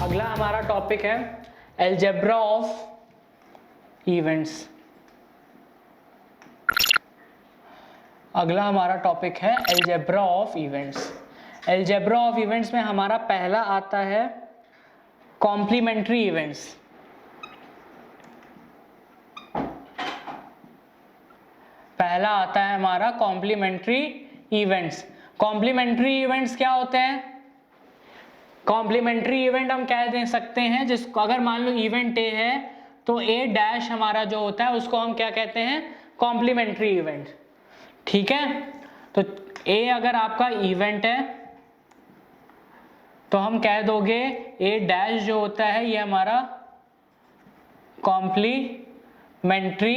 अगला हमारा टॉपिक है अलजेब्रा ऑफ इवेंट्स। अगला हमारा टॉपिक है algebra of events. Algebra of events में हमारा पहला आता है कॉम्प्लीमेंट्री इवेंट्स। पहला आता है हमारा कॉम्प्लीमेंट्री इवेंट्स। कॉम्प्लीमेंट्री इवेंट्स क्या होते हैं? कॉम्प्लीमेंट्री इवेंट हम कह दे सकते हैं जिसको, अगर मान लो इवेंट ए है तो ए डैश हमारा जो होता है उसको हम क्या कहते हैं? Complimentary event. ठीक है, तो ए अगर आपका इवेंट है तो हम कह दोगे ए डैश जो होता है ये हमारा कॉम्प्लीमेंट्री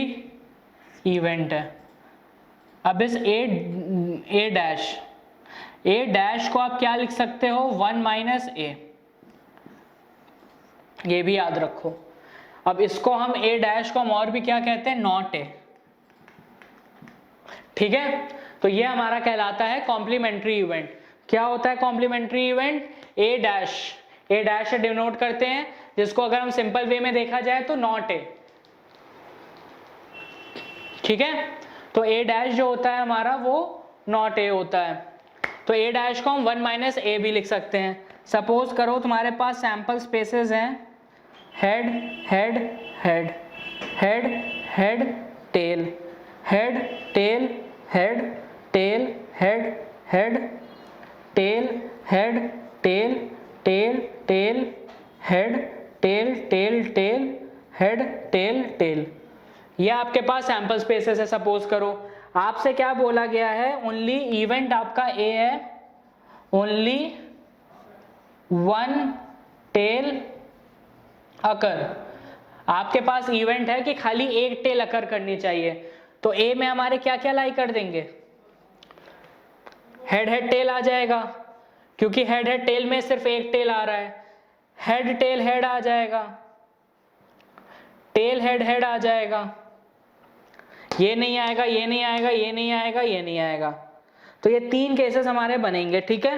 इवेंट है। अब इस ए डैश को आप क्या लिख सकते हो? 1 माइनस ए, ये भी याद रखो। अब इसको हम ए डैश को हम और भी क्या कहते हैं? Not a. ठीक है, तो ये हमारा कहलाता है कॉम्प्लीमेंट्री इवेंट। क्या होता है कॉम्प्लीमेंट्री इवेंट? ए डैश से डिनोट करते हैं, जिसको अगर हम सिंपल वे में देखा जाए तो नॉट ए। ठीक है, तो ए डैश जो होता है हमारा वो नॉट ए होता है, तो ए डैश को हम 1 माइनस ए भी लिख सकते हैं। सपोज करो तुम्हारे पास सैंपल स्पेसेस हैं head head head head head tail head tail head tail head head tail head tail tail tail head tail tail tail head tail tail. ये आपके पास सैंपल स्पेसेस है। सपोज करो आपसे क्या बोला गया है? ओनली इवेंट आपका ए है, ओनली 1 टेल अकर। आपके पास इवेंट है कि खाली एक टेल अकर करनी चाहिए, तो ए में हमारे क्या क्या लाई कर देंगे? हेड हेड टेल आ जाएगा, क्योंकि हेड हेड टेल में सिर्फ एक टेल आ रहा है। हेड टेल हेड आ जाएगा, टेल हेड हेड आ जाएगा, ये नहीं आएगा, ये नहीं आएगा, ये नहीं आएगा, ये नहीं आएगा। तो ये 3 केसेस हमारे बनेंगे। ठीक है,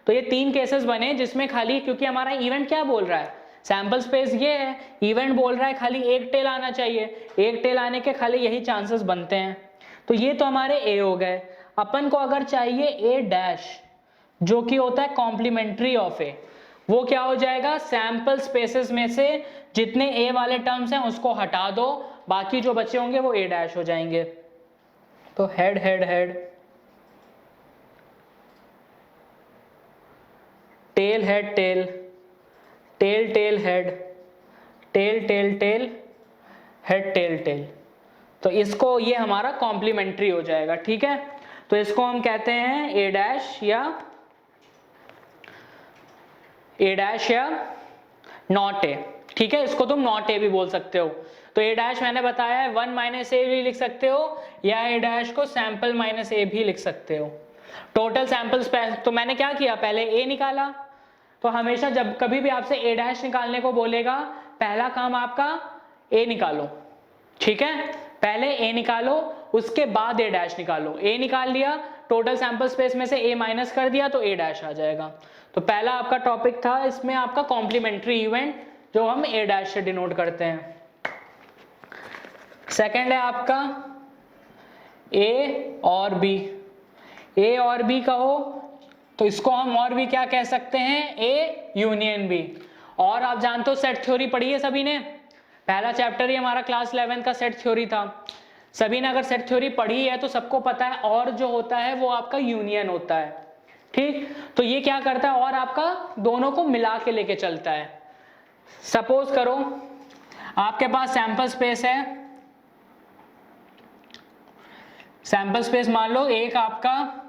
तो ये 3 केसेस बने जिसमें खाली, क्योंकि हमारा इवेंट क्या बोल रहा है? सैंपल स्पेस ये है, इवेंट बोल रहा है खाली एक टेल आना चाहिए, एक टेल आने के खाली यही चांसेस बनते हैं। तो ये तो हमारे ए हो गए। अपन को अगर चाहिए ए डैश, जो कि होता है कॉम्प्लीमेंट्री ऑफ ए, वो क्या हो जाएगा? सैंपल स्पेसेस में से जितने ए वाले टर्म्स हैं उसको हटा दो, बाकी जो बचे होंगे वो ए डैश हो जाएंगे। तो head head head, tail head tail, tail tail head, tail tail tail head tail tail. तो इसको, ये हमारा कॉम्प्लीमेंट्री हो जाएगा। ठीक है, तो इसको हम कहते हैं ए डैश या नॉट ए। ठीक है, इसको तुम नॉट ए भी बोल सकते हो। तो ए डैश मैंने बताया है 1 माइनस ए भी लिख सकते हो, या ए डैश को सैंपल माइनस ए भी लिख सकते हो। टोटल सैंपल स्पेस, तो मैंने क्या किया? पहले ए निकाला। तो हमेशा जब कभी भी आपसे ए डैश निकालने को बोलेगा, पहला काम आपका ए निकालो। ठीक है, पहले ए निकालो, उसके बाद ए डैश निकालो। ए निकाल लिया, टोटल सैंपल स्पेस में से ए माइनस कर दिया तो ए डैश आ जाएगा। तो पहला आपका टॉपिक था इसमें आपका कॉम्प्लीमेंट्री इवेंट, जो हम ए डैश से डिनोट करते हैं। सेकंड है आपका ए और बी। ए और बी कहो तो इसको हम और भी क्या कह सकते हैं? A union B. और आप जानते हो सेट थ्योरी पढ़ी है सभी ने, पहला चैप्टर ही हमारा क्लास 11 का सेट थ्योरी था। सभी ने अगर सेट थ्योरी पढ़ी है तो सबको पता है और जो होता है वो आपका यूनियन होता है। ठीक, तो ये क्या करता है? और आपका दोनों को मिला के लेके चलता है। सपोज करो आपके पास सैंपल स्पेस है, सैंपल स्पेस मान लो एक आपका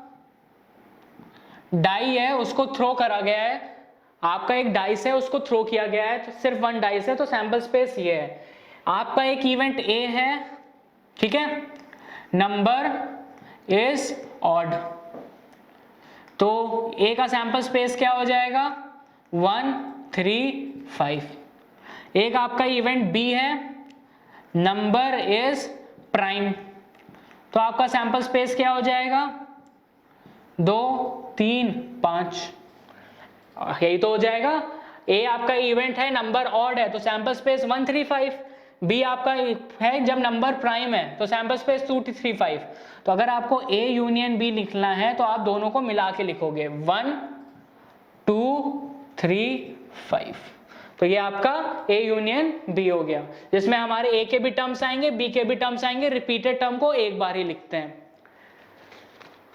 डाई है, उसको थ्रो करा गया है। आपका एक डाइस है, उसको थ्रो किया गया है, तो सिर्फ 1 डाइस है, तो सैंपल स्पेस ये है। आपका एक इवेंट ए है, ठीक है, नंबर इज ऑड, तो ए का सैंपल स्पेस क्या हो जाएगा? 1 3 5। एक आपका इवेंट बी है, नंबर इज प्राइम, तो आपका सैंपल स्पेस क्या हो जाएगा? 2 3 5, यही तो हो जाएगा। ए आपका इवेंट है, नंबर ऑड है तो सैंपल स्पेस 135, बी आपका है जब नंबर प्राइम है तो सैंपल स्पेस 235। तो अगर आपको ए यूनियन बी लिखना है तो आप दोनों को मिला के लिखोगे 1 2 3 5। तो ये आपका ए यूनियन बी हो गया, जिसमें हमारे ए के भी टर्म्स आएंगे, बी के भी टर्म्स आएंगे, रिपीटेड टर्म को एक बार ही लिखते हैं।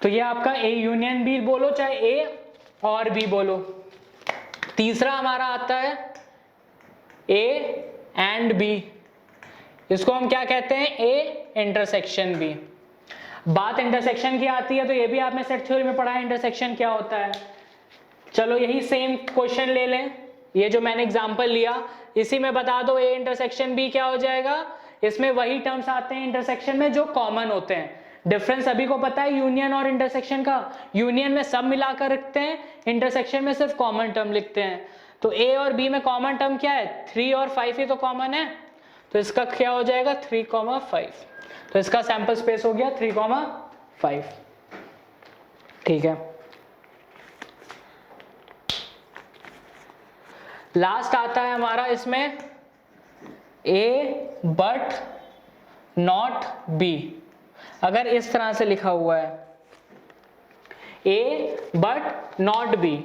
तो ये आपका ए यूनियन बी बोलो चाहे ए और बी बोलो। तीसरा हमारा आता है ए एंड बी, इसको हम क्या कहते हैं, ए इंटरसेक्शन बी। बात इंटरसेक्शन की आती है तो ये भी आपने सेट थ्योरी में पढ़ा है इंटरसेक्शन क्या होता है। चलो यही सेम क्वेश्चन ले लें, ये जो मैंने एग्जांपल लिया इसी में बता दो ए इंटरसेक्शन बी क्या हो जाएगा। इसमें वही टर्म्स आते हैं इंटरसेक्शन में जो कॉमन होते हैं। डिफरेंस सभी को पता है यूनियन और इंटरसेक्शन का, यूनियन में सब मिलाकर रखते हैं, इंटरसेक्शन में सिर्फ कॉमन टर्म लिखते हैं। तो ए और बी में कॉमन टर्म क्या है, 3 और 5 ही तो कॉमन है, तो इसका क्या हो जाएगा 3,5। तो इसका सैंपल स्पेस हो गया 3,5। ठीक है, लास्ट आता है हमारा इसमें ए बट नॉट बी। अगर इस तरह से लिखा हुआ है ए बट नॉट बी,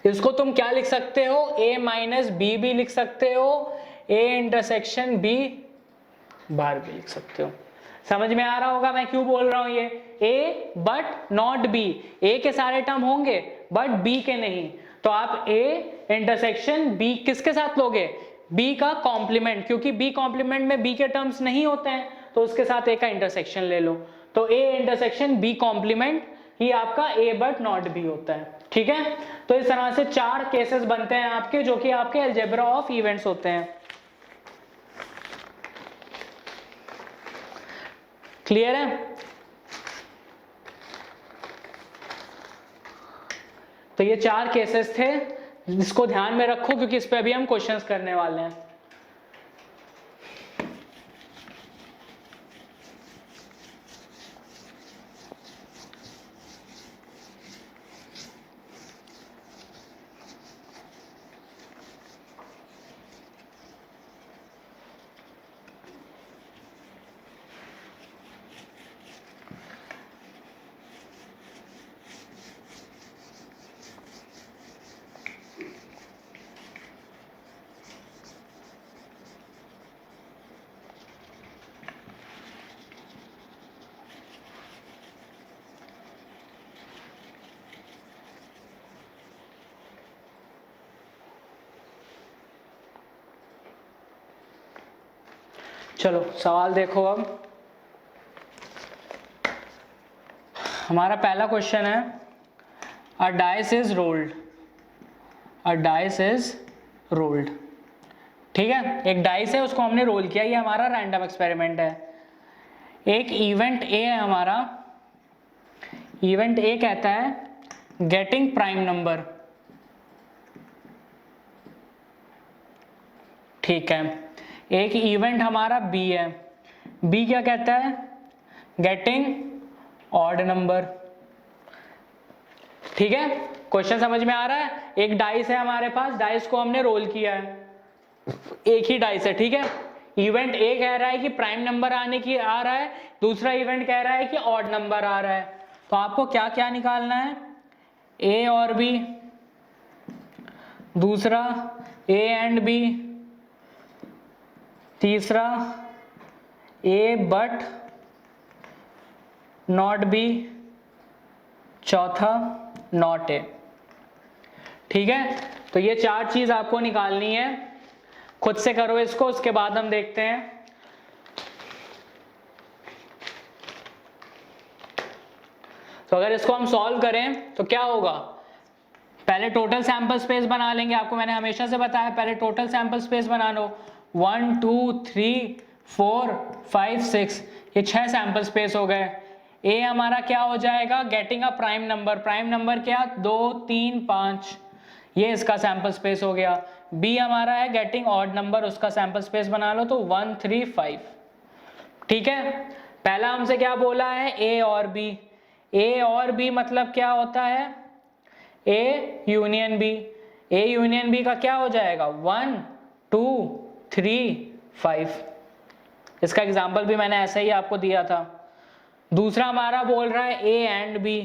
इसको तुम क्या लिख सकते हो, ए माइनस बी भी लिख सकते हो, ए इंटरसेक्शन बी बार भी लिख सकते हो। समझ में आ रहा होगा मैं क्यों बोल रहा हूं ये, ए बट नॉट बी, ए के सारे टर्म होंगे बट बी के नहीं, तो आप ए इंटरसेक्शन बी किसके साथ लोगे, बी का कॉम्प्लीमेंट, क्योंकि बी कॉम्प्लीमेंट में बी के टर्म्स नहीं होते हैं तो उसके साथ ए का इंटरसेक्शन ले लो। तो ए इंटरसेक्शन बी कॉम्प्लीमेंट ही आपका ए बट नॉट बी होता है। ठीक है, तो इस तरह से 4 केसेस बनते हैं आपके, जो कि आपके अलजेब्रा ऑफ इवेंट्स होते हैं। क्लियर है? तो ये 4 केसेस थे, इसको ध्यान में रखो क्योंकि इस पे अभी हम क्वेश्चंस करने वाले हैं। चलो सवाल देखो, अब हमारा पहला क्वेश्चन है अ dice is rolled, a dice is rolled. ठीक है, एक डाइस है उसको हमने रोल किया, ये हमारा रैंडम एक्सपेरिमेंट है। एक इवेंट ए है हमारा, इवेंट ए कहता है गेटिंग प्राइम नंबर। ठीक है, एक इवेंट हमारा बी है, बी क्या कहता है, गेटिंग ऑड नंबर। ठीक है, क्वेश्चन समझ में आ रहा है। एक डाइस है हमारे पास, डाइस को हमने रोल किया है, एक ही डाइस है। ठीक है, इवेंट ए कह रहा है कि प्राइम नंबर आने की आ रहा है, दूसरा इवेंट कह रहा है कि ऑड नंबर आ रहा है। तो आपको क्या क्या निकालना है, ए और बी, दूसरा ए एंड बी, तीसरा ए बट नॉट बी, चौथा नॉट ए। ठीक है, तो ये 4 चीज आपको निकालनी है, खुद से करो इसको, उसके बाद हम देखते हैं। तो अगर इसको हम सॉल्व करें तो क्या होगा, पहले टोटल सैंपल स्पेस बना लेंगे, आपको मैंने हमेशा से बताया पहले टोटल सैंपल स्पेस बना लो। 1 2 3 4 5 6, ये 6 सैंपल स्पेस हो गए। ए हमारा क्या हो जाएगा, getting a prime number, prime number क्या 2 3 5, ये इसका सैंपल स्पेस हो गया। बी हमारा है गेटिंग ऑड नंबर, उसका सैंपल स्पेस बना लो तो 1 3 5। ठीक है, पहला हमसे क्या बोला है, ए और बी। ए और बी मतलब क्या होता है, A union B, A union B का क्या हो जाएगा 1 2 3 5। इसका एग्जाम्पल भी मैंने ऐसे ही आपको दिया था। दूसरा हमारा बोल रहा है A and B,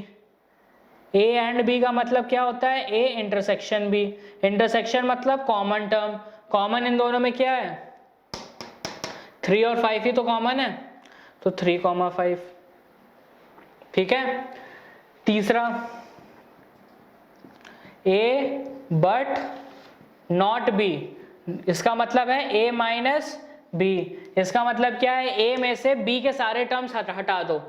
A and B का मतलब क्या होता है ए इंटरसेक्शन बी, इंटरसेक्शन मतलब कॉमन टर्म, कॉमन इन दोनों में क्या है 3 और 5 ही तो कॉमन है, तो 3,5। ठीक है। तीसरा ए बट नॉट बी, इसका मतलब है ए माइनस बी, इसका मतलब क्या है ए में से बी के सारे टर्म्स हटा दो,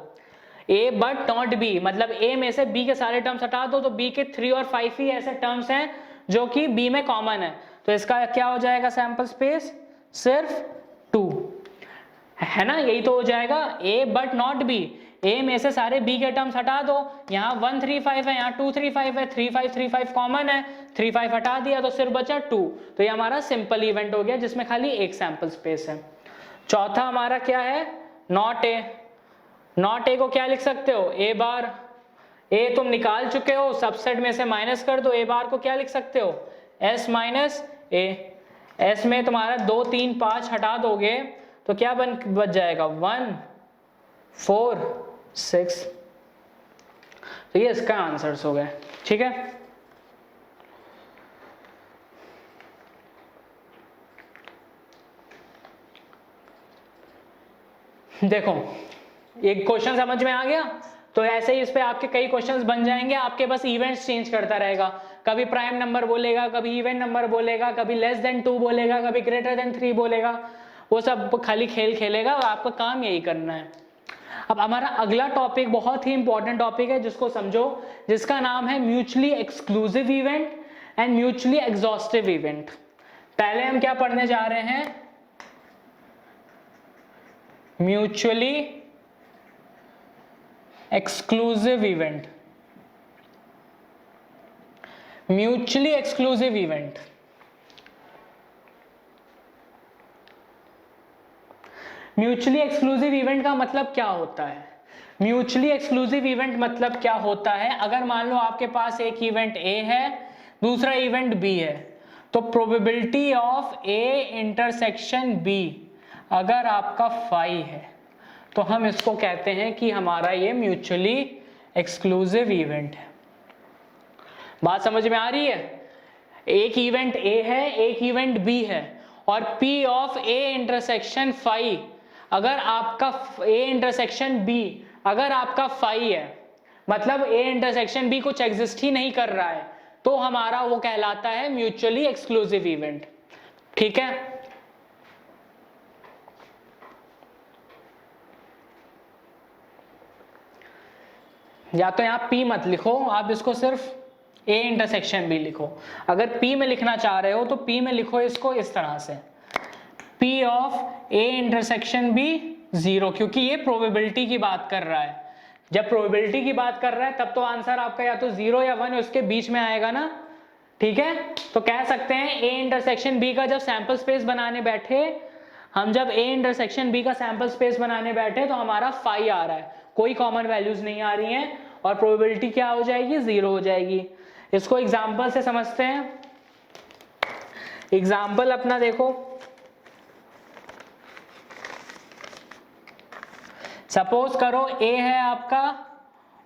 ए बट नॉट बी मतलब ए में से बी के सारे टर्म्स हटा दो, तो बी के 3 और 5 ही ऐसे टर्म्स हैं जो कि बी में कॉमन है, तो इसका क्या हो जाएगा सैंपल स्पेस सिर्फ 2 है ना, यही तो हो जाएगा ए बट नॉट बी, ए में से सारे बी के टर्म्स हटा दो, यहाँ 1 3 5 है, यहाँ 2 3 5 है, 3 5 3 5 कॉमन है, 3 5 हटा दिया तो सिर्फ बचा 2, तो ये हमारा सिंपल इवेंट हो गया जिसमें खाली एक सैंपल स्पेस है। चौथा हमारा क्या है नॉट ए, नॉट ए को क्या लिख सकते हो ए बार, ए तुम निकाल चुके हो सबसेट में से माइनस कर दो, ए बार को क्या लिख सकते हो एस माइनस ए, एस में तुम्हारा 2 3 5 हटा दोगे तो क्या बच जाएगा 1 4 6, तो ये इसका आंसर्स हो गए। ठीक है। देखो एक क्वेश्चन समझ में आ गया, तो ऐसे ही इस पे आपके कई क्वेश्चंस बन जाएंगे, आपके बस इवेंट्स चेंज करता रहेगा, कभी प्राइम नंबर बोलेगा, कभी इवेंट नंबर बोलेगा, कभी लेस देन 2 बोलेगा, कभी ग्रेटर देन 3 बोलेगा, वो सब खाली खेल खेलेगा और आपका काम यही करना है। अब हमारा अगला टॉपिक बहुत ही इंपॉर्टेंट टॉपिक है जिसको समझो, जिसका नाम है mutually exclusive event and mutually exhaustive event. पहले हम क्या पढ़ने जा रहे हैं mutually exclusive event, mutually exclusive event mutually exclusive event का मतलब क्या होता है, म्यूचुअली एक्सक्लूसिव इवेंट मतलब क्या होता है, अगर मान लो आपके पास एक इवेंट ए है दूसरा इवेंट बी है, तो probability of A intersection B अगर आपका 5 है तो हम इसको कहते हैं कि हमारा ये म्यूचुअली एक्सक्लूसिव इवेंट है। बात समझ में आ रही है, एक इवेंट ए है एक इवेंट बी है और P ऑफ ए इंटरसेक्शन 5 अगर आपका ए इंटरसेक्शन बी अगर आपका 5 है, मतलब ए इंटरसेक्शन बी कुछ एग्जिस्ट ही नहीं कर रहा है, तो हमारा वो कहलाता है म्यूचुअली एक्सक्लूसिव इवेंट। ठीक है। या तो यहाँ P मत लिखो, आप इसको सिर्फ ए इंटरसेक्शन बी लिखो, अगर P में लिखना चाह रहे हो तो P में लिखो इसको इस तरह से P of A intersection B 0, क्योंकि ये प्रोबेबिलिटी की बात कर रहा है, जब प्रोबेबिलिटी की बात कर रहा है तब तो आंसर आपका या तो 0 या 1 उसके बीच में आएगा ना। ठीक है, तो कह सकते हैं ए इंटरसेक्शन बी का जब सैंपल स्पेस बनाने बैठे, हम जब ए इंटरसेक्शन बी का सैंपल स्पेस बनाने बैठे तो हमारा 5 आ रहा है, कोई कॉमन वैल्यूज नहीं आ रही हैं और प्रोबेबिलिटी क्या हो जाएगी 0 हो जाएगी। इसको एग्जाम्पल से समझते हैं। एग्जाम्पल अपना देखो, सपोज करो ए है आपका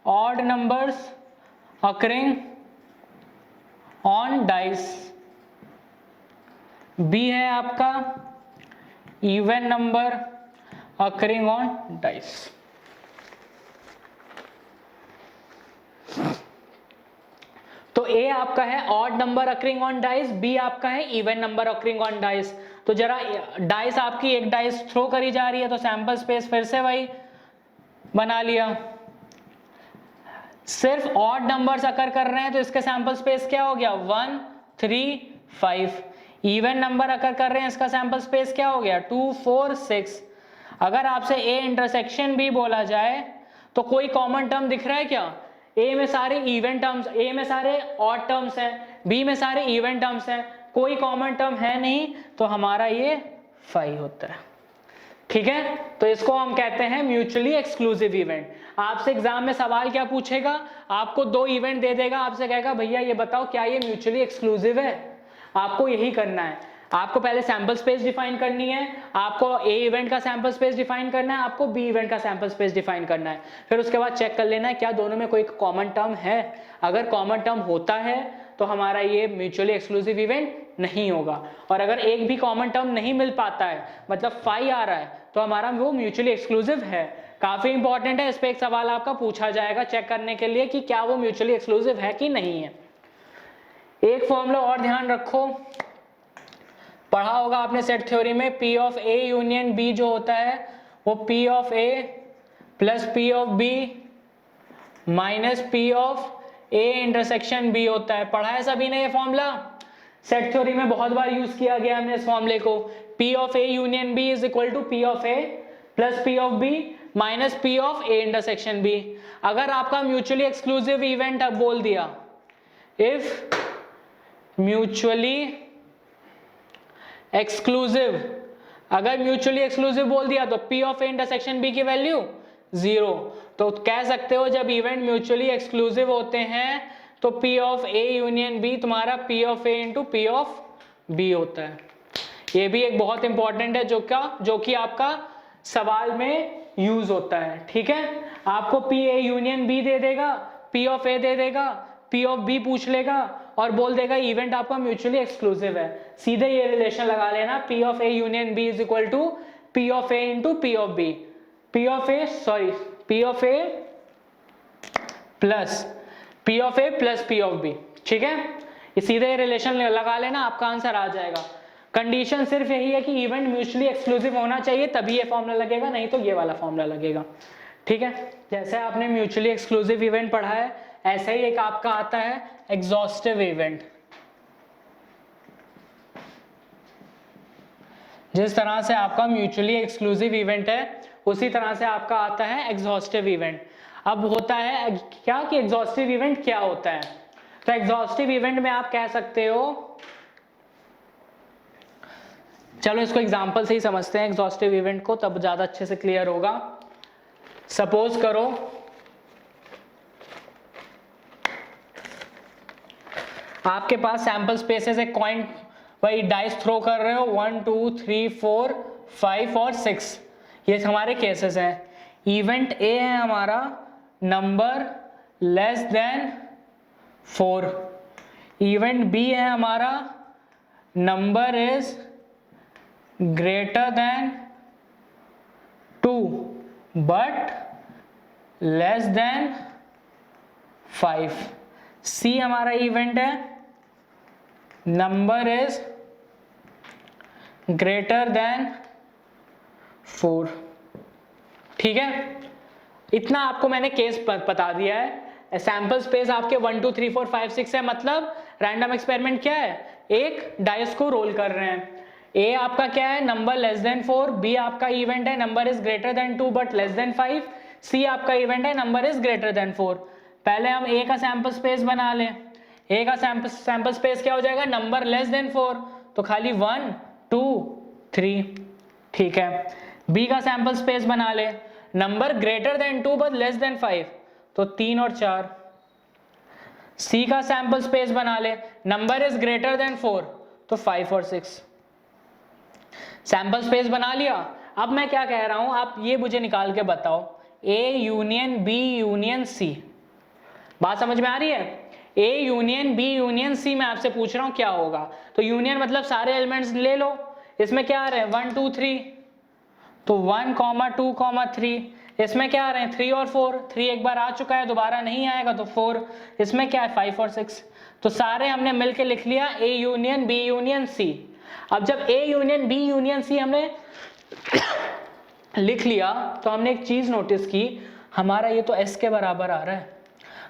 odd numbers occurring on dice, B है आपका even number occurring on dice. तो ए आपका है odd number occurring on dice, B आपका है even number occurring on dice. तो जरा डाइस आपकी एक डाइस थ्रो करी जा रही है तो सैंपल स्पेस फिर से वही बना लिया। सिर्फ ऑड नंबर्स अकर कर रहे हैं तो इसके सैंपल स्पेस क्या हो गया 1 3 5। इवन नंबर अकर कर रहे हैं इसका सैंपल स्पेस क्या हो गया 2 4 6। अगर आपसे ए इंटरसेक्शन भी बोला जाए तो कोई कॉमन टर्म दिख रहा है क्या? ए में सारे इवन टर्म्स, ए में सारे ऑड टर्म्स हैं, बी में सारे इवन टर्म्स हैं, कोई कॉमन टर्म है नहीं, तो हमारा ये 5 होता है। ठीक है, तो इसको हम कहते हैं म्यूचुअली एक्सक्लूसिव इवेंट। आपसे एग्जाम में सवाल क्या पूछेगा, आपको दो इवेंट दे देगा, आपसे कहेगा भैया ये बताओ क्या ये म्यूचुअली एक्सक्लूसिव है। आपको यही करना है, आपको पहले सैंपल स्पेस डिफाइन करनी है, आपको ए इवेंट का सैंपल स्पेस डिफाइन करना है, आपको बी इवेंट का सैंपल स्पेस डिफाइन करना है। फिर उसके बाद चेक कर लेना है क्या दोनों में कोई कॉमन टर्म है। अगर कॉमन टर्म होता है तो हमारा ये म्यूचुअली एक्सक्लूसिव इवेंट नहीं होगा, और अगर एक भी कॉमन टर्म नहीं मिल पाता है, मतलब फाई आ रहा है, तो हमारा वो म्यूचुअली एक्सक्लूसिव है। काफी इंपॉर्टेंट है, इस पे एक सवाल आपका पूछा जाएगा चेक करने के लिए कि क्या वो म्यूचुअली एक्सक्लूसिव है कि नहीं है। एक फॉर्मूला और ध्यान रखो, पढ़ा होगा आपने सेट थ्योरी में, P of A union B जो होता है वो P of A plus P of B minus P of A intersection B होता है। पढ़ा है सभी ने ये फॉर्मूला, सेट थ्योरी में बहुत बार यूज किया गया हमने इस फॉर्मूले को। P of A union B is equal to P of A plus P of B minus P of A intersection B। अगर आपका म्यूचुअली एक्सक्लूसिव इवेंट अब बोल दिया, इफ म्यूचुअली एक्सक्लूसिव, अगर म्यूचुअली एक्सक्लूसिव बोल दिया तो P of A intersection B की वैल्यू 0। तो कह सकते हो जब इवेंट म्यूचुअली एक्सक्लूसिव होते हैं तो P of A union B तुम्हारा P of A into P of B होता है। ये भी एक बहुत इंपॉर्टेंट है जो कि आपका सवाल में यूज होता है। ठीक है, आपको P A यूनियन B दे देगा, P ऑफ A दे देगा, P ऑफ B पूछ लेगा और बोल देगा इवेंट आपका म्यूचुअली एक्सक्लूसिव है। सीधे ये रिलेशन लगा लेना, P of A union B is equal to P of A into P of B, P of A plus P of A plus P of B। ठीक है, ये सीधे रिलेशन लगा लेना, आपका आंसर आ जाएगा। कंडीशन सिर्फ यही है कि इवेंट म्यूचुअली एक्सक्लूसिव होना चाहिए तभी ये फॉर्मूला लगेगा, नहीं तो ये वाला फॉर्मूला लगेगा। ठीक है, जैसे आपने म्यूचुअली एक्सक्लूसिव इवेंट पढ़ा है, ऐसे ही एक आपका आता है एग्जॉस्टिव इवेंट। जिस तरह से आपका म्यूचुअली एक्सक्लूसिव इवेंट है उसी तरह से आपका आता है एग्जॉस्टिव इवेंट। अब होता है क्या कि एग्जॉस्टिव इवेंट क्या होता है, तो एग्जॉस्टिव इवेंट में आप कह सकते हो, चलो इसको एग्जांपल से ही समझते हैं एग्जॉस्टिव इवेंट को, तब ज्यादा अच्छे से क्लियर होगा। सपोज करो आपके पास सैंपल स्पेसेस, एक कॉइन वही डाइस थ्रो कर रहे हो, 1 2 3 4 5 और 6, ये हमारे केसेस हैं। इवेंट ए है हमारा number less than 4, event B है हमारा number is greater than 2 but less than 5, C हमारा इवेंट है नंबर इज ग्रेटर देन 4। ठीक है, इतना आपको मैंने केस बता दिया है। सैंपल स्पेस आपके 1 2 3 4 5 6 है, मतलब रैंडम एक्सपेरिमेंट क्या है, एक डाइस को रोल कर रहे हैं। ए आपका क्या है, नंबर लेस देन 4, बी आपका इवेंट है number is greater than 2 but less than 5, सी आपका इवेंट है नंबर इज ग्रेटर देन 4। पहले हम ए का सैंपल स्पेस बना लें, ए का सैंपल स्पेस क्या हो जाएगा, नंबर लेस देन 4, तो खाली 1 2 3। ठीक है, बी का सैंपल स्पेस बना ले, number greater than 2 but less than 5, तो 3 और 4। सी का सैंपल स्पेस बना ले, नंबर इज ग्रेटर देन 4, तो 5 और 6। सैंपल स्पेस बना लिया। अब मैं क्या कह रहा हूं, आप ये मुझे निकाल के बताओ, A union B union C, बात समझ में आ रही है? A union B union C मैं आपसे पूछ रहा हूं क्या होगा, तो यूनियन मतलब सारे एलिमेंट्स ले लो, इसमें क्या आ रहे हैं 1 2 3, तो 1 2 3, इसमें क्या आ रहे हैं 3 और 4, 3 एक बार आ चुका है दोबारा नहीं आएगा तो 4, इसमें क्या है 5 और 6, तो सारे हमने मिलके लिख लिया A union B union C. अब जब A union B union C हमने लिख लिया तो हमने एक चीज नोटिस की, हमारा ये तो एस के बराबर आ रहा है,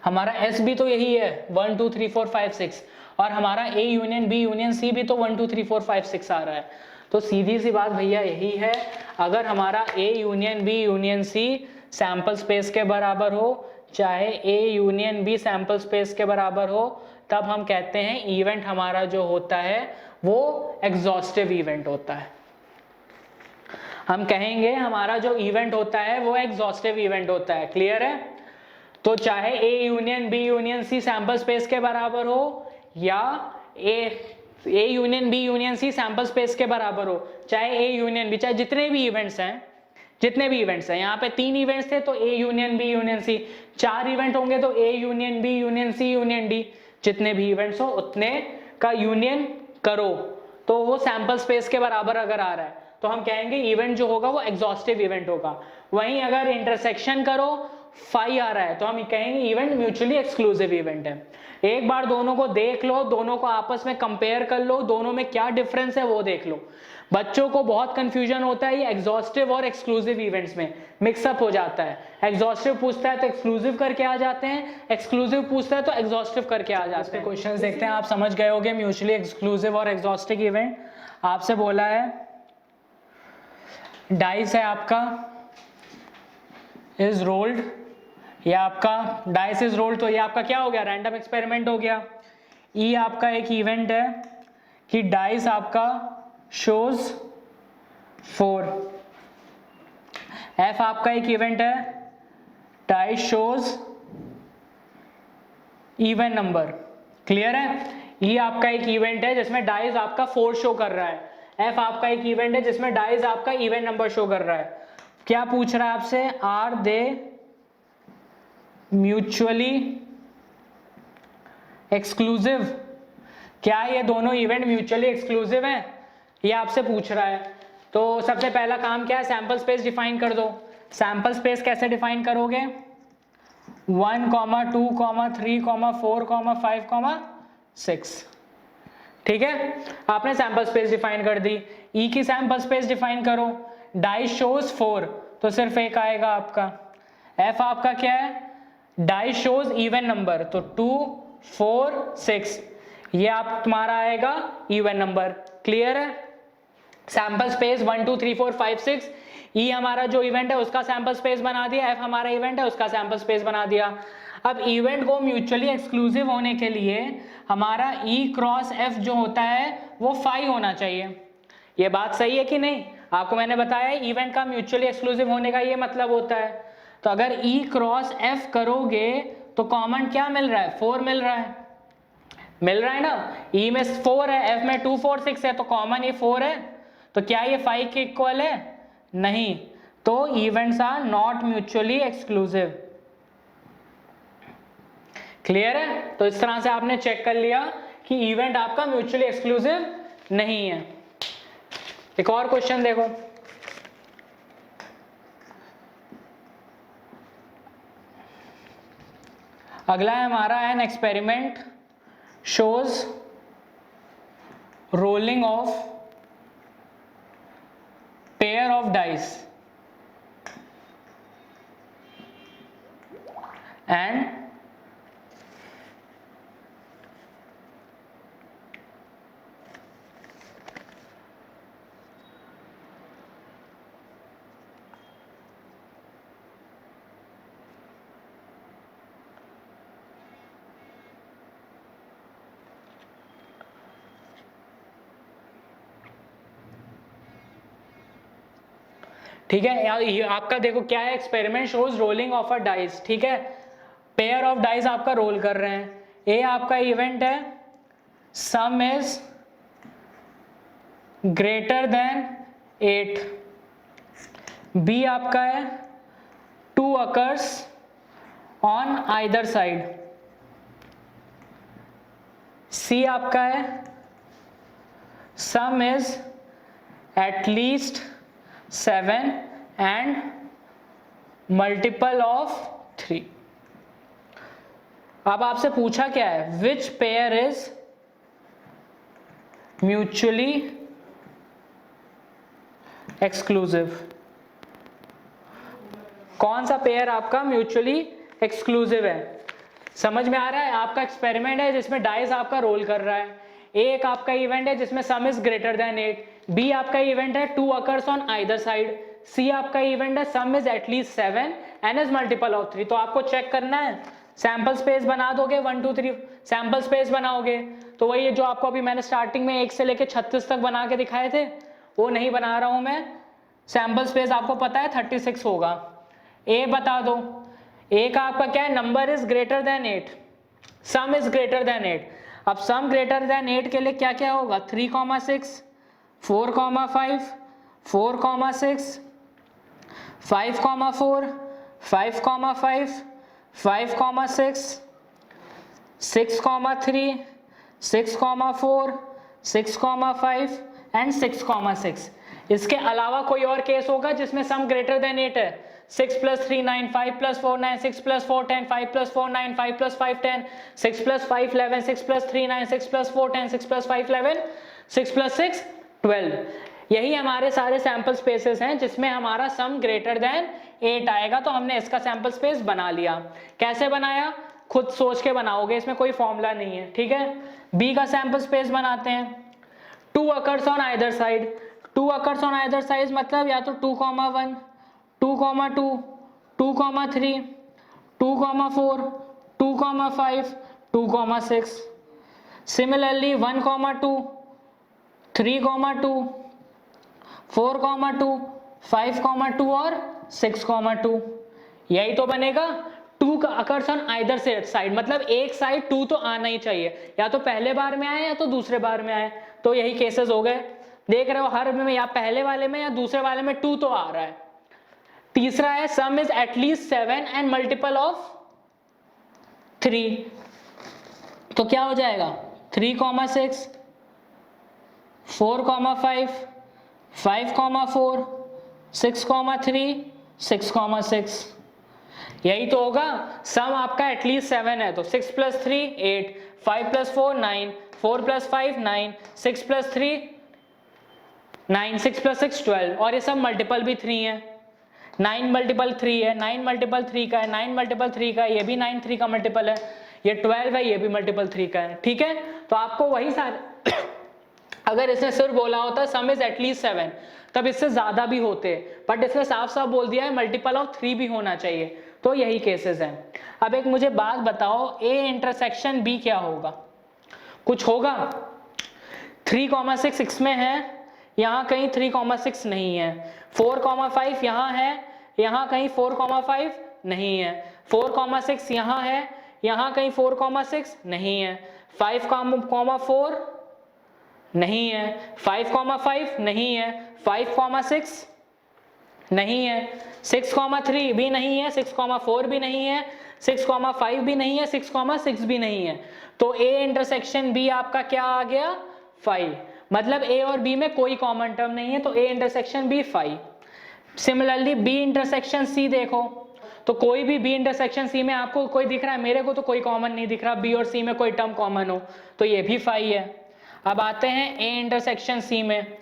हमारा एस भी तो यही है 1 2 3 4 5 6, और हमारा A union B union C भी तो 1 2 3 4 5 6 आ रहा है। तो सीधी सी बात भैया यही है, अगर हमारा A union B union C sample space के बराबर हो, चाहे A union B sample space के बराबर हो, तब हम कहते हैं इवेंट हमारा जो होता है वो एग्जॉस्टिव इवेंट होता है। हम कहेंगे हमारा जो इवेंट होता है वो एग्जॉस्टिव इवेंट होता है। क्लियर है? तो चाहे A union B union C sample space के बराबर हो या A union B union C sample space के बराबर हो, चाहे ए यूनियन बी, चाहे जितने भी इवेंट्स हैं, यहाँ पे 3 इवेंट्स थे तो A union B union C, 4 event होंगे तो A union B union C union D, जितने भी इवेंट्स हो उतने का यूनियन करो तो वो सैंपल स्पेस के बराबर अगर आ रहा है तो हम कहेंगे इवेंट जो होगा वो एग्जॉस्टिव इवेंट होगा। वहीं अगर इंटरसेक्शन करो फाई आ रहा है तो हम कहेंगे इवेंट म्यूचुअली एक्सक्लूसिव इवेंट है। एक बार दोनों को देख लो, दोनों को आपस में कंपेयर कर लो, दोनों में क्या डिफरेंस है वो देख लो। बच्चों को बहुत कंफ्यूजन होता है ये एग्जॉस्टिव और एक्सक्लूसिव इवेंट्स में, मिक्सअप हो जाता है। एग्जॉस्टिव पूछता है तो एक्सक्लूसिव करके आ जाते हैं, एक्सक्लूसिव पूछता है तो एग्जॉस्टिव करके आ जाते हैं। क्वेश्चंस देखते हैं, आप समझ गए होंगे म्यूचुअली एक्सक्लूसिव और एग्जॉस्टिव इवेंट। आपसे बोला है डाइस है आपका इज रोल्ड, ये आपका डाइस इज रोल्ड, तो ये आपका क्या हो गया, रैंडम एक्सपेरिमेंट हो गया। ई आपका एक इवेंट है कि डाइस आपका शोज 4, एफ आपका एक इवेंट है dice shows even number. Clear है? ई आपका एक इवेंट है जिसमें डाइस आपका 4 शो कर रहा है, एफ आपका एक इवेंट है जिसमें डाइस आपका इवन नंबर शो कर रहा है। क्या पूछ रहा है आपसे, आर दे म्यूचुअली एक्सक्लूसिव, क्या ये दोनों इवेंट म्यूचुअली एक्सक्लूसिव हैं, ये आपसे पूछ रहा है। तो सबसे पहला काम क्या है, सैंपल स्पेस डिफाइन कर दो। सैंपल स्पेस कैसे डिफाइन करोगे, 1, 2, 3, 4, 5, 6। ठीक है, आपने सैंपल स्पेस डिफाइन कर दी। ई की सैंपल स्पेस डिफाइन करो, डाइस शोज 4 तो सिर्फ एक आएगा आपका। एफ आपका क्या है, डाइस शोज इवन नंबर तो 2, 4, 6, ये आप तुम्हारा आएगा इवन नंबर। क्लियर है? सैंपल स्पेस 1, 2, 3, 4, 5, 6, ई हमारा जो इवेंट है उसका सैंपल स्पेस बना दिया, एफ हमारा इवेंट है उसका सैंपल स्पेस बना दिया। अब इवेंट को म्यूचुअली एक्सक्लूसिव होने के लिए हमारा ई क्रॉस एफ जो होता है वो फाई होना चाहिए। ये बात सही है कि नहीं? आपको मैंने बताया इवेंट का म्यूचुअली एक्सक्लूसिव होने का ये मतलब होता है। तो अगर ई क्रॉस एफ करोगे तो कॉमन क्या मिल रहा है, 4 मिल रहा है ना। ई में 4 है, एफ में 2, 4, 6 है तो कॉमन ये 4 है, तो क्या ये 5 के इक्वल है? नहीं, तो events are not mutually exclusive. Clear है? तो इस तरह से आपने चेक कर लिया कि इवेंट आपका म्यूचुअली एक्सक्लूसिव नहीं है। एक और क्वेश्चन देखो, अगला है हमारा an experiment shows rolling of pair of dice and ठीक है। आपका देखो क्या है, experiment shows rolling of a dice. ठीक है, पेयर ऑफ डाइस आपका रोल कर रहे हैं। ए आपका इवेंट है sum is greater than 8, B आपका है 2 occurs on either side, C आपका है sum is at least 7 and multiple of 3। अब आपसे पूछा क्या है, which pair is mutually exclusive, कौन सा पेयर आपका म्यूचुअली एक्सक्लूसिव है। समझ में आ रहा है? आपका एक्सपेरिमेंट है जिसमें डाइस आपका रोल कर रहा है, एक आपका इवेंट है जिसमें sum is greater than 8, B आपका इवेंट है 2 occurs on either side, C आपका इवेंट है sum is at least 7 and is multiple of 3। तो आपको चेक करना है, सैंपल स्पेस बना दोगे 1, 2, 3 सैंपल स्पेस बनाओगे तो वही जो आपको अभी मैंने स्टार्टिंग में 1 से लेके 36 तक बना के दिखाए थे वो नहीं बना रहा हूं मैं, सैंपल स्पेस आपको पता है 36 होगा। ए बता दो, ए का आपका क्या है, number is greater than 8, some is greater than 8। अब सम ग्रेटर देन 8 के लिए क्या क्या होगा, 3,6, 4,5, 4,6, 5,4, 5,5, 5,6, 6,3, 6,4, 6,5 एंड 6,6। इसके अलावा कोई और केस होगा जिसमें सम ग्रेटर देन 8 है, 6 + 3 9, 5 + 4 9, 6 + 4 10, 5 + 4 9, 5 + 5 10, 6 + 5 11, 6 + 3 9, 6 + 4 10, 6 + 5 11, 6 + 6 12। यही हमारे सारे सैंपल स्पेसेस हैं जिसमें हमारा सम ग्रेटर देन 8 आएगा। तो हमने इसका सैंपल स्पेस बना लिया। कैसे बनाया, खुद सोच के बनाओगे, इसमें कोई फॉर्मूला नहीं है, ठीक है। बी का सैंपल स्पेस बनाते हैं, 2 occurs on either side. 2 occurs on either side मतलब या तो 2,1, 2,2, 2,3, 2,4, 2,5, 2,6। सिमिलरली 1,2, 3,2, 4,2, 5,2 और 6,2। यही तो बनेगा। 2 का अकर्स ऑन आइदर साइड मतलब एक साइड 2 तो आना ही चाहिए, या तो पहले बार में आए या तो दूसरे बार में आए। तो यही केसेस हो गए, देख रहे हो हर में या पहले वाले में या दूसरे वाले में 2 तो आ रहा है। तीसरा है sum is at least 7 and multiple of 3। तो क्या हो जाएगा, 3,6, 4,5, 5,4, 6,3, 6,6। यही तो होगा। सम आपका एटलीस्ट 7 है तो 6 + 3 8, 5 + 4 9, 4 + 5 9, 6 + 3 9, 6 + 6 12। और ये सब मल्टीपल भी 3 है, 9 × 3 है, 9 × 3 का है, 9 × 3 का है, ये भी 9 3 का मल्टीपल है, ये 12 है, ये भी मल्टीपल 3 का है, ठीक है। तो आपको वही सारे अगर इसने सिर्फ बोला होता सम इज एटलीस्ट 7 तब इससे ज्यादा भी होते, बट इसने साफ साफ बोल दिया है मल्टीपल ऑफ 3 भी होना चाहिए। तो यही केसेस हैं। अब एक मुझे बात बताओ, ए इंटरसेक्शन बी क्या होगा, कुछ होगा। 3,6 इसमें है, यहाँ कहीं 3,6 नहीं है, 4,5 यहाँ है, यहाँ कहीं 4,5 नहीं है, 4,6 यहाँ है, यहाँ कहीं 4,6 नहीं है, 5,4 नहीं है, 5,5 नहीं है, 5,6 नहीं है, 6,3 भी नहीं है, 6,4 भी नहीं है, 6,5 भी नहीं है, 6,6 भी नहीं है। तो ए इंटरसेक्शन बी आपका क्या आ गया, 5। मतलब ए और बी में कोई कॉमन टर्म नहीं है, तो A intersection B 5। Similarly B intersection C देखो, तो कोई भी बी इंटरसेक्शन सी में आपको कोई दिख रहा है, मेरे को तो कोई कॉमन नहीं दिख रहा बी और सी में कोई टर्म कॉमन हो, तो ये भी 5 है। अब आते हैं ए इंटरसेक्शन सी में।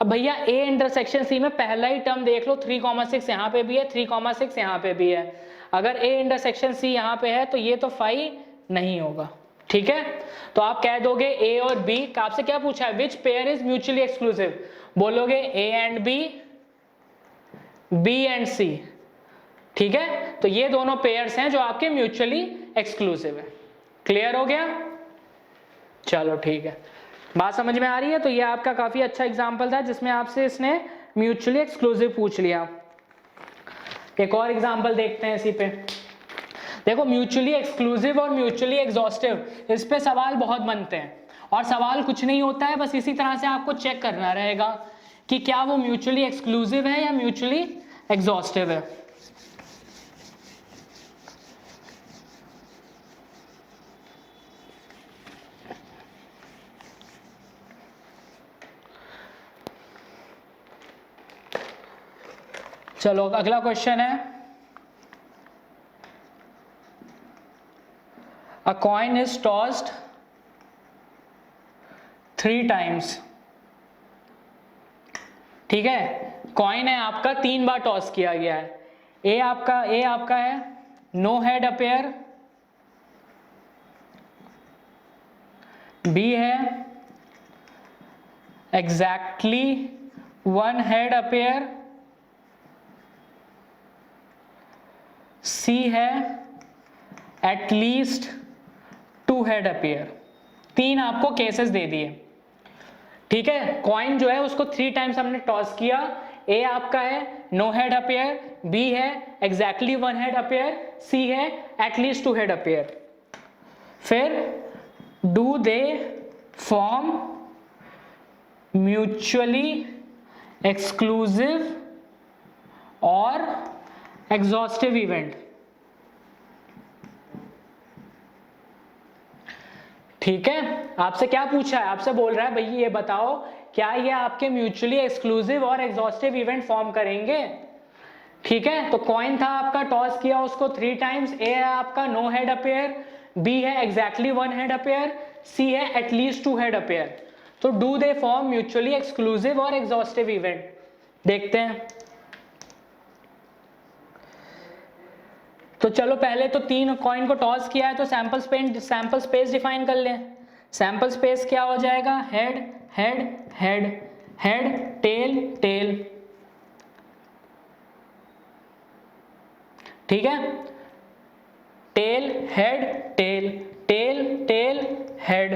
अब भैया ए इंटरसेक्शन सी में पहला ही टर्म देख लो, 3,6 यहाँ पे भी है, 3,6 यहाँ पे भी है। अगर ए इंटरसेक्शन सी यहाँ पे है तो ये तो 5 नहीं होगा, ठीक है। तो आप कह दोगे ए और बी का, आपसे क्या पूछा है, which pair is mutually exclusive, बोलोगे A and B, B and C, ठीक है। तो ये दोनों पेयर्स हैं जो आपके म्यूचुअली एक्सक्लूसिव है। क्लियर हो गया, चलो ठीक है, बात समझ में आ रही है। तो ये आपका काफी अच्छा एग्जाम्पल था जिसमें आपसे इसने म्यूचुअली एक्सक्लूसिव पूछ लिया। एक और एग्जाम्पल देखते हैं इसी पे। देखो म्यूचुअली एक्सक्लूसिव और म्यूचुअली एग्जॉस्टिव, इस पे सवाल बहुत बनते हैं, और सवाल कुछ नहीं होता है, बस इसी तरह से आपको चेक करना रहेगा कि क्या वो म्यूचुअली एक्सक्लूसिव है या म्यूचुअली एग्जॉस्टिव है। चलो अगला क्वेश्चन है, अ कॉइन इज टॉस्ड 3 times, ठीक है। कॉइन है आपका 3 बार टॉस किया गया है। ए आपका है नो हेड अपेयर, बी है एग्जैक्टली 1 हेड अपेयर, सी है एटलीस्ट 2 हेड अपेयर। 3 आपको केसेस दे दिए, ठीक है। कॉइन जो है उसको 3 times हमने टॉस किया, ए आपका है नो हेड अपेयर, बी है एग्जैक्टली वन हेड अपेयर, सी है एटलीस्ट टू हेड अपेयर। फिर do they form mutually exclusive और एग्जॉस्टिव इवेंट। ठीक है, आपसे क्या पूछा है, आपसे बोल रहा है भैया ये बताओ क्या ये आपके म्यूचुअली एक्सक्लूसिव और एग्जॉस्टिव इवेंट फॉर्म करेंगे। ठीक है, तो कॉइन था आपका, टॉस किया उसको 3 टाइम्स। ए है आपका नो हेड अपेयर, बी है एग्जैक्टली वन हेड अपेयर, सी है एटलीस्ट टू हेड अपेयर। तो do they form mutually exclusive और एग्जॉस्टिव इवेंट, देखते हैं। तो चलो पहले तो 3 कॉइन को टॉस किया है तो सैंपल स्पेस डिफाइन कर लें। सैंपल स्पेस क्या हो जाएगा, head head head head tail tail. ठीक है, tail head tail tail tail head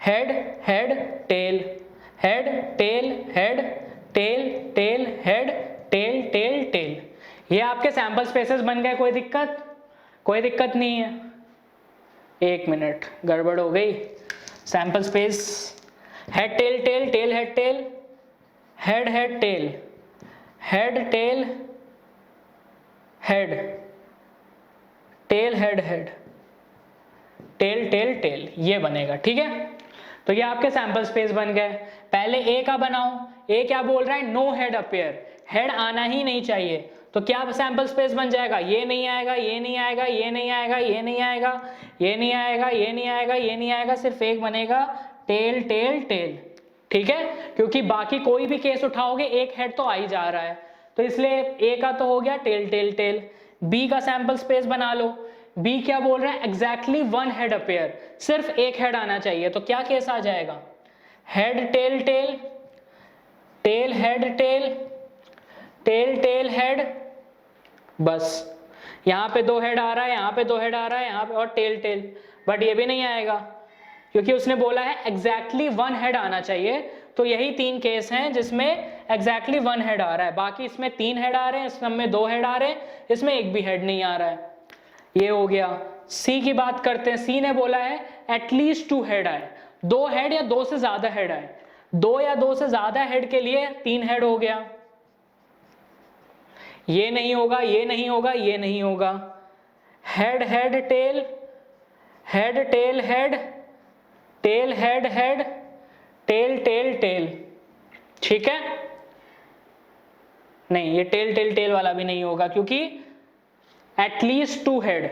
head head tail head tail head tail tail head tail tail tail. ये आपके सैंपल स्पेसेस बन गए, कोई दिक्कत? कोई दिक्कत नहीं है। 1 मिनट, गड़बड़ हो गई। Sample space head tail tail tail head tail head head tail head tail head tail head head tail tail tail, ये बनेगा। ठीक है, तो ये आपके सैंपल स्पेस बन गए। पहले ए का बनाओ। ए क्या बोल रहा है, नो हेड अपेयर, हेड आना ही नहीं चाहिए। तो क्या सैंपल स्पेस बन जाएगा, ये नहीं आएगा, ये नहीं आएगा, ये नहीं आएगा, ये नहीं आएगा, ये नहीं आएगा, ये नहीं आएगा, ये नहीं आएगा, सिर्फ एक बनेगा टेल टेल टेल। ठीक है, क्योंकि बाकी कोई भी केस उठाओगे एक हेड तो आ ही जा रहा है, तो इसलिए ए का तो हो गया टेल टेल टेल। बी का सैंपल स्पेस बना लो। बी क्या बोल रहा है, एग्जैक्टली वन हेड अपेयर, सिर्फ एक हेड आना चाहिए। तो क्या केस आ जाएगा, head tail tail tail head tail tail tail head. बस यहाँ पे 2 हेड आ रहा है, यहाँ पे 2 हेड आ रहा है, यहाँ पे और टेल टेल। बट ये भी नहीं आएगा क्योंकि उसने बोला है एग्जैक्टली वन हेड आना चाहिए। तो यही 3 केस हैं जिसमें एग्जैक्टली वन हेड आ रहा है। बाकी इसमें 3 हेड आ रहे हैं, इसमें 2 हेड आ रहे हैं, इसमें एक भी हेड नहीं आ रहा है। ये हो गया। सी की बात करते हैं। सी ने बोला है एटलीस्ट 2 हेड आए, 2 हेड या 2 से ज्यादा हेड आए। 2 या 2 से ज्यादा हेड के लिए 3 हेड हो गया। ये नहीं होगा, ये नहीं होगा, ये नहीं होगा। Head head tail head tail head tail head head tail tail tail. ठीक है, नहीं ये टेल टेल टेल वाला भी नहीं होगा क्योंकि एटलीस्ट 2 हेड।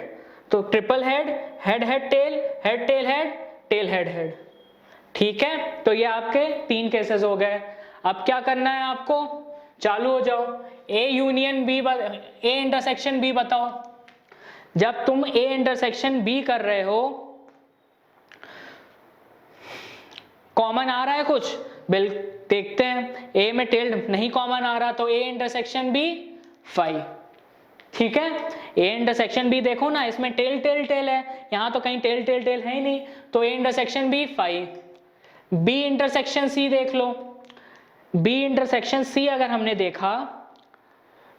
तो triple head, head head tail, head tail head, tail head head. ठीक है, तो ये आपके 3 केसेस हो गए। अब क्या करना है आपको, चालू हो जाओ। A union B, A intersection B बताओ। जब तुम ए इंटरसेक्शन बी कर रहे हो, कॉमन आ रहा है कुछ, देखते हैं। ए में टेल नहीं कॉमन आ रहा, तो ए इंटरसेक्शन बी 5। ठीक है, ए इंटरसेक्शन बी देखो ना, इसमें टेल टेल टेल है, यहां तो कहीं टेल टेल टेल है ही नहीं, तो A intersection B 5। B intersection C देख लो। बी इंटरसेक्शन सी अगर हमने देखा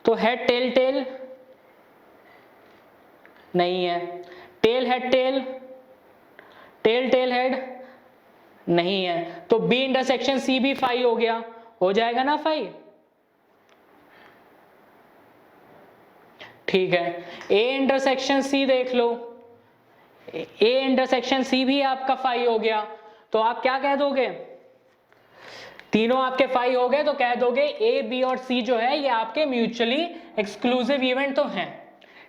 तो हेड टेल टेल नहीं है, tail head tail, tail tail head नहीं है, तो बी इंटरसेक्शन सी भी 5 हो गया। हो जाएगा ना 5? ठीक है, ए इंटरसेक्शन सी देख लो। ए इंटरसेक्शन सी भी आपका 5 हो गया, तो आप क्या कह दोगे, तीनों आपके 5 हो गए तो कह दोगे ए बी और सी जो है ये आपके म्यूचुअली एक्सक्लूसिव इवेंट तो हैं।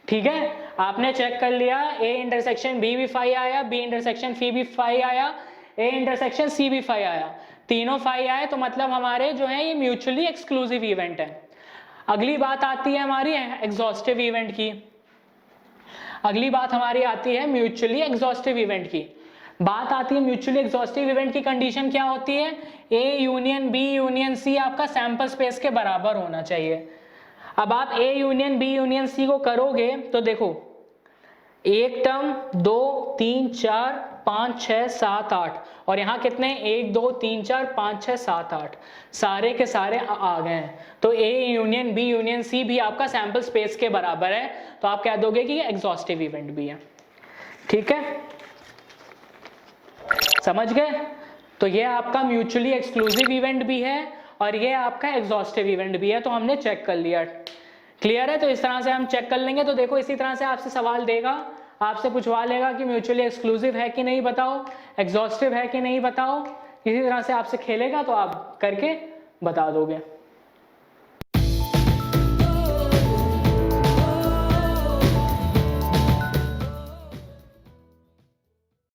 ठीक है, आपने चेक कर लिया, ए इंटरसेक्शन बी भी 5 आया, बी इंटरसेक्शन सी भी 5 आया, ए इंटरसेक्शन सी भी 5 आया, तीनों 5 आए, तो मतलब हमारे जो है ये म्यूचुअली एक्सक्लूसिव इवेंट है। अगली बात आती है हमारी एग्जॉस्टिव इवेंट की। अगली बात हमारी आती है म्यूचुअली एग्जॉस्टिव इवेंट की। बात आती है म्यूचुअली एग्जॉस्टिव इवेंट की कंडीशन क्या होती है, A union B union C आपका सैंपल स्पेस के बराबर होना चाहिए। अब आप A union B union C को करोगे तो देखो, एक टर्म, 2 3 4 5 6 7 8, और यहाँ कितने 1 2 3 4 5 6 7 8, सारे के सारे आ गए हैं। तो A union B union C भी आपका सैंपल स्पेस के बराबर है, तो आप कह दोगे कि ये एग्जॉस्टिव इवेंट भी है। ठीक है, समझ गए? तो ये आपका म्यूचुअली एक्सक्लूसिव इवेंट भी है और ये आपका एग्जॉस्टिव इवेंट भी है, तो हमने चेक कर लिया। क्लियर है? तो इस तरह से हम चेक कर लेंगे। तो देखो इसी तरह से आपसे सवाल देगा, आपसे पूछवा लेगा कि म्यूचुअली एक्सक्लूसिव है कि नहीं बताओ, एग्जॉस्टिव है कि नहीं बताओ, इसी तरह से आपसे खेलेगा, तो आप करके बता दोगे।